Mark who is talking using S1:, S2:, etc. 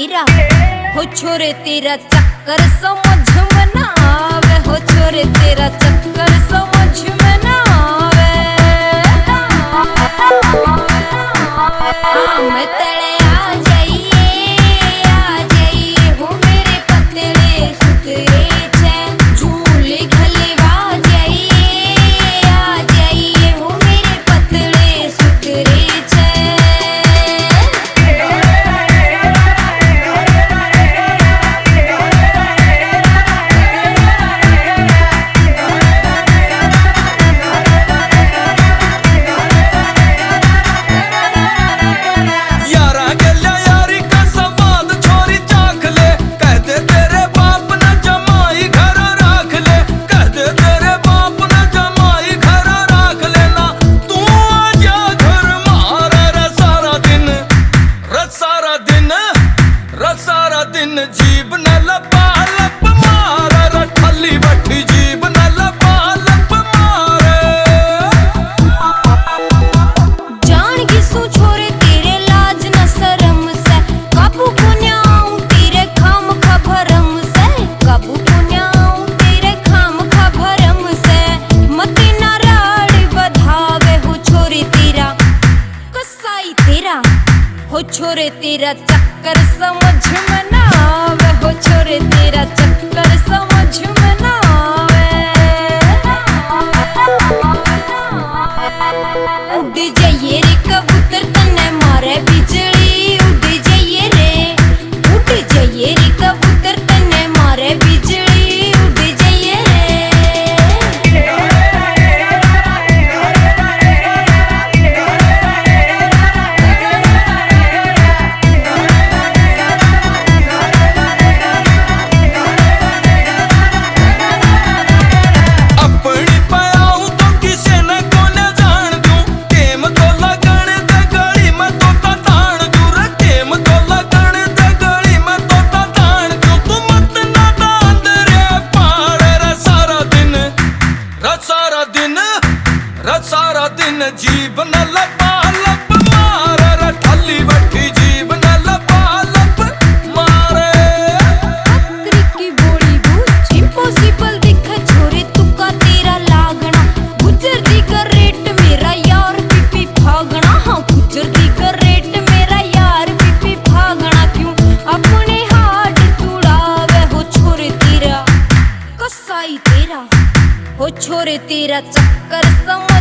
S1: तेरा हो छोरे तेरा चक्कर समझ में ना आवे, हो छोरे तेरा चक्कर समझ में ना आवे। मैं तले आ जाइए हो मेरे पतले सुतरे चैन, झूले घलेवा आ जाइए हो मेरे पतले सुतरे चैन। सारा दिन जीभ न लपा लप मारे रे, ठल्ली बैठी जीभ न लपा लप मारे। जान किसू छोरे तेरे लाज न शरम से, काबू को न्याऊं तेरे खाम खबरम से, काबू को न्याऊं तेरे खाम खबरम से। मती ना राड़ी बधावे हो छोरे तेरा कसाई तेरा, हो छोरे तेरा चक्कर समझ में ना आवे, हो छोरे तेरा चक्कर समझ में ना आवे। उड़ जाइए रे कबूतर तन्ने मारे बिजली, उड़ जाइए रे कबूतर तन्ने मारे बिजली, उड़ जाइए रे। सारा दिन जीभ न लपा लप मारे रे, ठल्ली बैठी जीभ न लपा लप मारे। पत्री की बोली बूझ इम्पॉसिबल दिखे छोरे तुका तेरा लागना, गुजर दी का रेट मेरा यार पीपी भागना। हाँ गुजर दी का रेट मेरा यार पीपी भागना, क्यों अपने हाथ तुड़ावे हो छोरे तेरा कसाई तेरा, हो छोरे तेरा चक्कर समझ